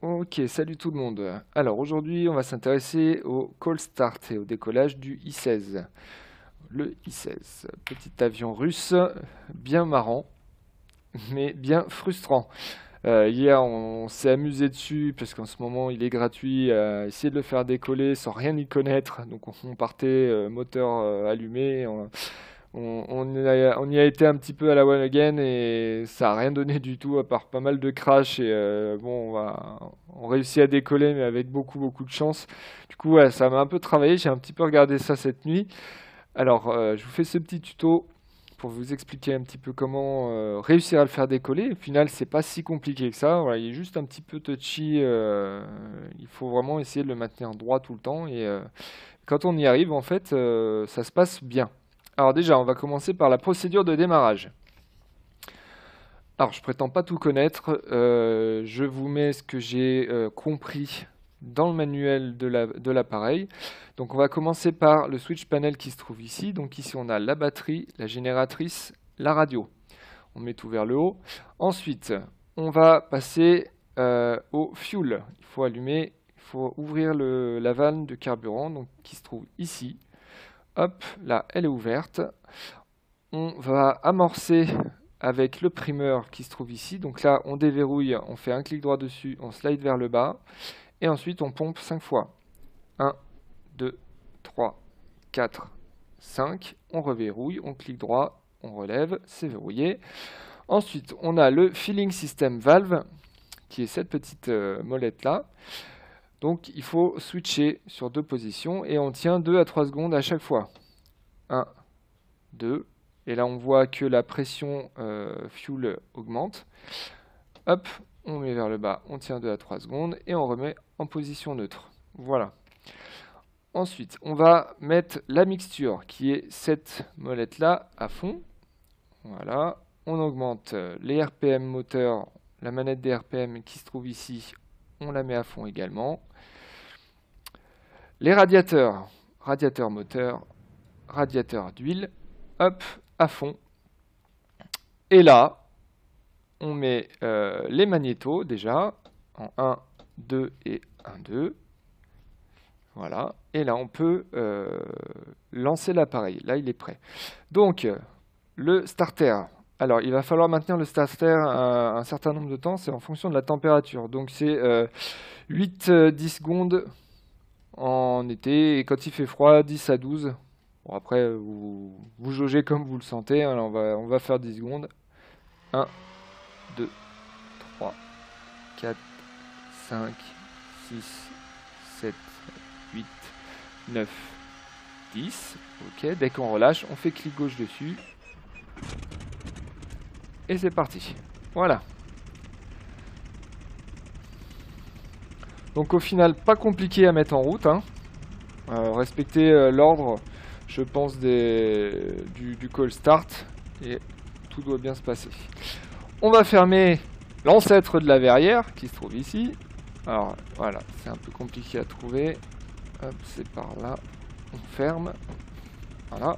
Ok, salut tout le monde. Alors aujourd'hui, on va s'intéresser au call start et au décollage du I-16. Le I-16, petit avion russe, bien marrant, mais bien frustrant. Hier, on s'est amusé dessus parce qu'en ce moment, il est gratuit. Essayer de le faire décoller sans rien y connaître. Donc on partait moteur allumé. On y a été un petit peu à la one again et ça a rien donné du tout à part pas mal de crash et bon on réussit à décoller mais avec beaucoup de chance. Du coup ouais, ça m'a un peu travaillé, j'ai un petit peu regardé ça cette nuit. Alors je vous fais ce petit tuto pour vous expliquer un petit peu comment réussir à le faire décoller. Au final c'est pas si compliqué que ça, voilà, il est juste un petit peu touchy, il faut vraiment essayer de le maintenir droit tout le temps et quand on y arrive en fait ça se passe bien. Alors déjà, on va commencer par la procédure de démarrage. Alors, je prétends pas tout connaître, je vous mets ce que j'ai compris dans le manuel de l'appareil. Donc on va commencer par le switch panel qui se trouve ici. Donc ici on a la batterie, la génératrice, la radio. On met tout vers le haut. Ensuite, on va passer au fuel. Il faut allumer, il faut ouvrir la vanne de carburant donc, qui se trouve ici. Hop, là, elle est ouverte. On va amorcer avec le primeur qui se trouve ici. Donc là, on déverrouille, on fait un clic droit dessus, on slide vers le bas. Et ensuite, on pompe 5 fois. 1, 2, 3, 4, 5. On reverrouille, on clique droit, on relève, c'est verrouillé. Ensuite, on a le filling system valve, qui est cette petite molette-là. Donc il faut switcher sur 2 positions et on tient 2 à 3 secondes à chaque fois. 1, 2, et là on voit que la pression fuel augmente. Hop, on met vers le bas, on tient 2 à 3 secondes et on remet en position neutre. Voilà. Ensuite, on va mettre la mixture qui est cette molette-là à fond. Voilà. On augmente les RPM moteur, la manette des RPM qui se trouve ici, on la met à fond également. Les radiateurs, radiateur moteur, radiateur d'huile, hop, à fond. Et là, on met les magnétos déjà, en 1, 2 et 1, 2. Voilà, et là on peut lancer l'appareil, là il est prêt. Donc, le starter, alors il va falloir maintenir le starter un certain nombre de temps, c'est en fonction de la température. Donc c'est 8-10 secondes en été, et quand il fait froid, 10 à 12. Bon, après, vous jaugez comme vous le sentez, hein. On va faire 10 secondes. 1, 2, 3, 4, 5, 6, 7, 8, 9, 10. Ok, dès qu'on relâche, on fait clic gauche dessus. Et c'est parti. Voilà. Donc au final, pas compliqué à mettre en route, hein. Respecter l'ordre, je pense, du call start, et tout doit bien se passer. On va fermer l'ancêtre de la verrière, qui se trouve ici. Alors voilà, c'est un peu compliqué à trouver. Hop, c'est par là. On ferme. Voilà.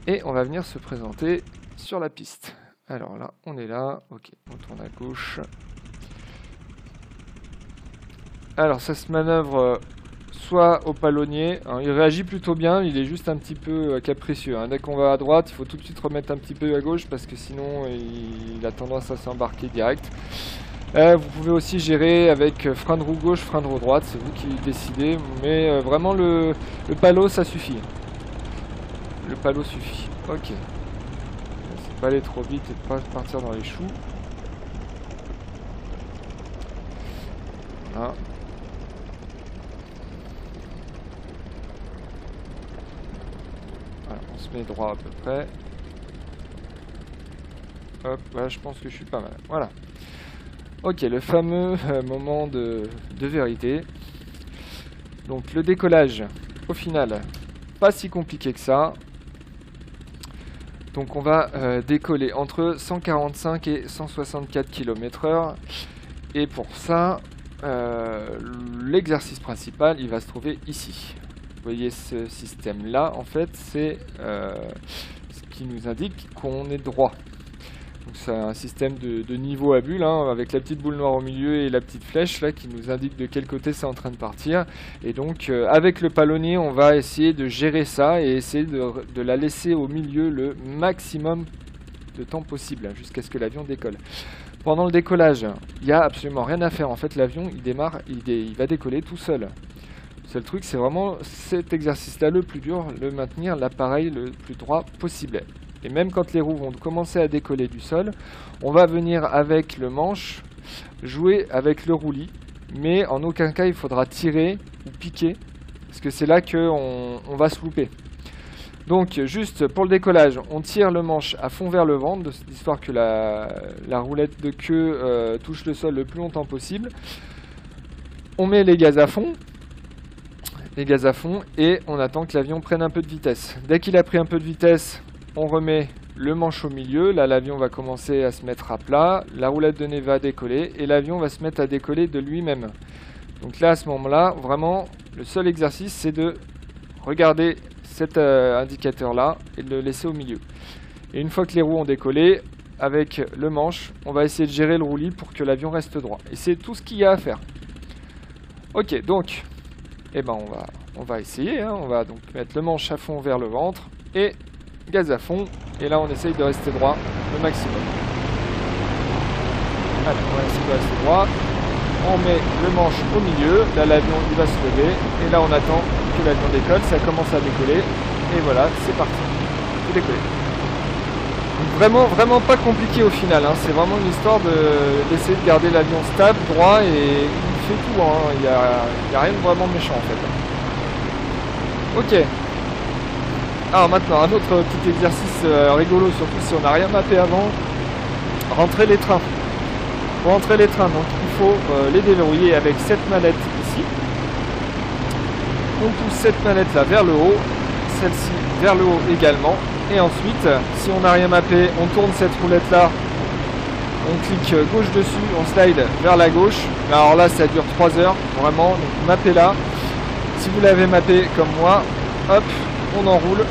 Et on va venir se présenter sur la piste. Alors là, on est là. Ok, on tourne à gauche. Alors ça se manœuvre soit au palonnier, hein, il réagit plutôt bien, il est juste un petit peu capricieux, hein. Dès qu'on va à droite, il faut tout de suite remettre un petit peu à gauche parce que sinon il a tendance à s'embarquer direct. Vous pouvez aussi gérer avec frein de roue gauche, frein de roue droite, c'est vous qui décidez, mais vraiment le palot ça suffit. Le palot suffit, ok. C'est pas aller trop vite et pas partir dans les choux. Voilà. On se met droit à peu près. Hop, voilà, je pense que je suis pas mal. Voilà. Ok, le fameux moment de vérité. Donc le décollage, au final, pas si compliqué que ça. Donc on va décoller entre 145 et 164 km/h. Et pour ça, l'exercice principal, il va se trouver ici. Vous voyez ce système-là, en fait, c'est ce qui nous indique qu'on est droit. C'est un système de niveau à bulles, hein, avec la petite boule noire au milieu et la petite flèche là qui nous indique de quel côté c'est en train de partir. Et donc avec le palonnier, on va essayer de gérer ça et essayer de la laisser au milieu le maximum de temps possible, hein, jusqu'à ce que l'avion décolle. Pendant le décollage, il n'y a absolument rien à faire. En fait, l'avion, il démarre, il va décoller tout seul. Le seul truc, c'est vraiment cet exercice-là le plus dur, le maintenir l'appareil le plus droit possible. Et même quand les roues vont commencer à décoller du sol, on va venir avec le manche jouer avec le roulis, mais en aucun cas il faudra tirer ou piquer, parce que c'est là qu'on va se louper. Donc juste pour le décollage, on tire le manche à fond vers le ventre, d'histoire que la roulette de queue touche le sol le plus longtemps possible. On met les gaz à fond, et on attend que l'avion prenne un peu de vitesse. Dès qu'il a pris un peu de vitesse, on remet le manche au milieu. Là, l'avion va commencer à se mettre à plat, la roulette de nez va décoller, et l'avion va se mettre à décoller de lui-même. Donc là, à ce moment-là, vraiment, le seul exercice, c'est de regarder cet indicateur-là et de le laisser au milieu. Et une fois que les roues ont décollé, avec le manche, on va essayer de gérer le roulis pour que l'avion reste droit. Et c'est tout ce qu'il y a à faire. Ok, donc, on va essayer. Hein. On va donc mettre le manche à fond vers le ventre et gaz à fond. Et là, on essaye de rester droit le maximum. Allez, on va essayer de rester droit. On met le manche au milieu, là l'avion il va se lever, et là on attend que l'avion décolle, ça commence à décoller, et voilà, c'est parti, tout décollé. Donc vraiment pas compliqué au final, hein. C'est vraiment une histoire d'essayer de garder l'avion stable, droit, et il fait tout, hein. Il y a rien de vraiment méchant en fait. Ok. Alors maintenant, un autre petit exercice rigolo, surtout si on n'a rien mappé avant, rentrer les trains. Pour entrer les trains, donc il faut les déverrouiller avec cette manette ici. On pousse cette manette là vers le haut, celle-ci vers le haut également. Et ensuite, si on n'a rien mappé, on tourne cette roulette là, on clique gauche dessus, on slide vers la gauche. Alors là, ça dure 3 heures, vraiment, donc mappez là. Si vous l'avez mappé comme moi, hop, on enroule.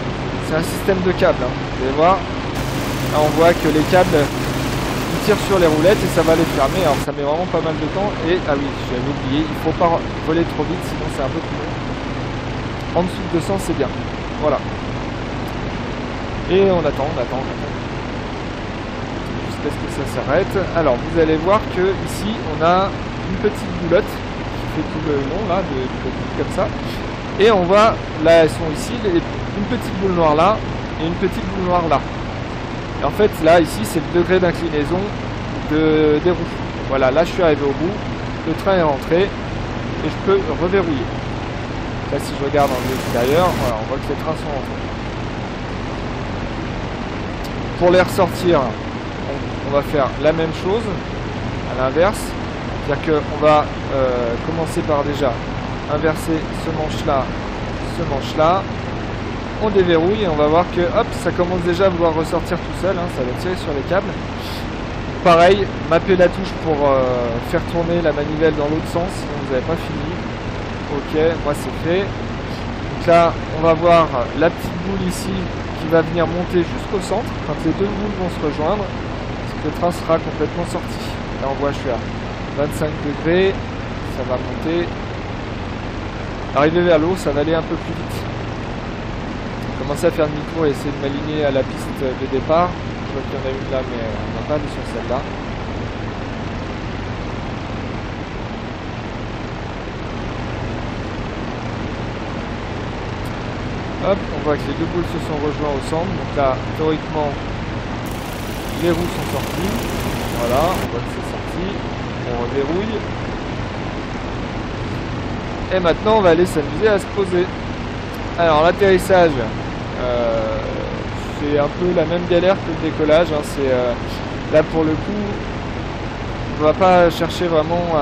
C'est un système de câbles, hein. Vous allez voir. Là, on voit que les câbles tire sur les roulettes et ça va les fermer. Alors ça met vraiment pas mal de temps. Et ah oui, j'avais oublié, il faut pas voler trop vite, sinon c'est un peu plus long. En dessous de 200, c'est bien. Voilà. Et on attend jusqu'à ce que ça s'arrête. Alors vous allez voir que ici on a une petite boulotte qui fait tout le long là, comme ça. Et on voit, là elles sont ici, une petite boule noire là et une petite boule noire là. Et en fait, là, ici, c'est le degré d'inclinaison des roues. Voilà, là, je suis arrivé au bout. Le train est rentré. Et je peux reverrouiller. Là, si je regarde en extérieur, voilà, on voit que les trains sont rentrés. Pour les ressortir, on va faire la même chose, à l'inverse. C'est-à-dire qu'on va commencer par déjà inverser ce manche-là. On déverrouille et on va voir que hop, ça commence déjà à vouloir ressortir tout seul, hein, ça va tirer sur les câbles. Pareil, mapper la touche pour faire tourner la manivelle dans l'autre sens, sinon vous n'avez pas fini. Ok, moi c'est fait. Donc là, on va voir la petite boule ici qui va venir monter jusqu'au centre. Quand les deux boules vont se rejoindre, le train sera complètement sorti. Là on voit, je suis à 25 degrés, ça va monter. Arriver vers le haut, ça va aller un peu plus vite. Commencer à faire demi-tour et essayer de m'aligner à la piste de départ. Je vois qu'il y en a une là, mais on n'a pas allé sur celle-là. Hop, on voit que les deux boules se sont rejoints au centre. Donc là, théoriquement, les roues sont sorties. Voilà, on voit que c'est sorti. On reverrouille. Et maintenant, on va aller s'amuser à se poser. Alors, l'atterrissage, c'est un peu la même galère que le décollage. Hein. Là, pour le coup, on va pas chercher vraiment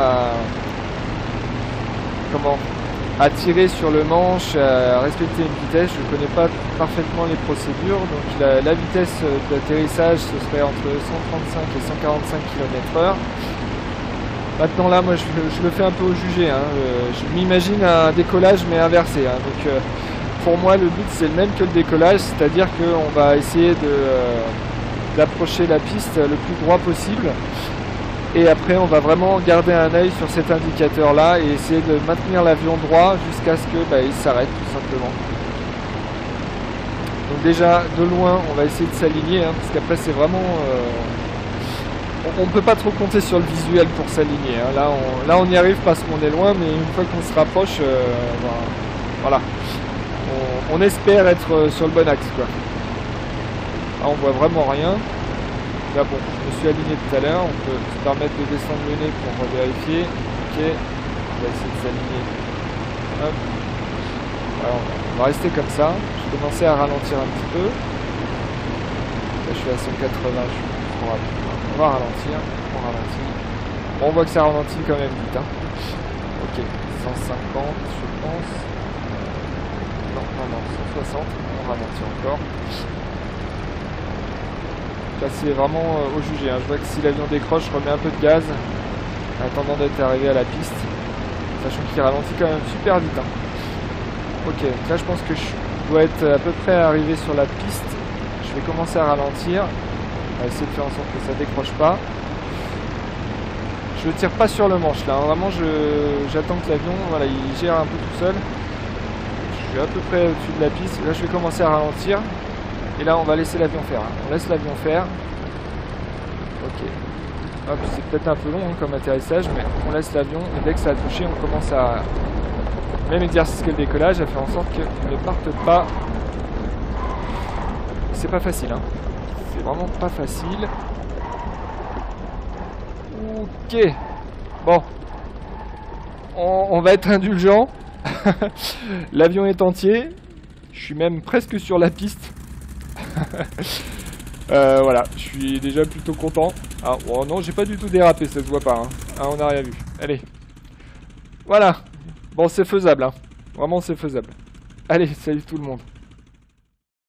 à tirer sur le manche, à respecter une vitesse. Je ne connais pas parfaitement les procédures. Donc, la vitesse d'atterrissage, ce serait entre 135 et 145 km/h. Maintenant là, moi je le fais un peu au jugé, hein. Je m'imagine un décollage mais inversé, hein. Donc pour moi le but c'est le même que le décollage, c'est-à-dire qu'on va essayer de d'approcher la piste le plus droit possible. Et après on va vraiment garder un œil sur cet indicateur là et essayer de maintenir l'avion droit jusqu'à ce que il s'arrête tout simplement. Donc déjà de loin on va essayer de s'aligner hein, parce qu'après c'est vraiment... on ne peut pas trop compter sur le visuel pour s'aligner. Hein. Là on y arrive parce qu'on est loin, mais une fois qu'on se rapproche, voilà. On espère être sur le bon axe quoi. Là on voit vraiment rien. Là bon, je me suis aligné tout à l'heure, on peut se permettre de descendre le nez pour vérifier. Ok, on va essayer de s'aligner. Hop. Alors, on va rester comme ça. Je vais commencer à ralentir un petit peu. Là je suis à 180, on va ralentir, on ralentit. Bon, on voit que ça ralentit quand même vite. Hein. Ok, 150 je pense. Non, 160, on ralentit encore. Là c'est vraiment au jugé, hein. Je vois que si l'avion décroche, je remets un peu de gaz en attendant d'être arrivé à la piste, sachant qu'il ralentit quand même super vite. Hein. Ok, là je pense que je dois être à peu près arrivé sur la piste. Je vais commencer à ralentir, on va essayer de faire en sorte que ça décroche pas. Je ne tire pas sur le manche là, hein. Vraiment j'attends que l'avion il gère un peu tout seul. Je suis à peu près au-dessus de la piste, là je vais commencer à ralentir. Et là on va laisser l'avion faire, hein. On laisse l'avion faire. Ok. Hop, c'est peut-être un peu long hein, comme atterrissage, mais on laisse l'avion et dès que ça a touché, on commence à... Même exercice que le décollage, à faire en sorte qu'il ne parte pas. C'est pas facile, hein. C'est vraiment pas facile. Ok. Bon. On va être indulgent. L'avion est entier. Je suis même presque sur la piste. Voilà, je suis déjà plutôt content. Ah, oh non, j'ai pas du tout dérapé, ça se voit pas. Hein. Ah, on n'a rien vu. Allez. Voilà. Bon, c'est faisable. Hein. Vraiment, c'est faisable. Allez, salut tout le monde.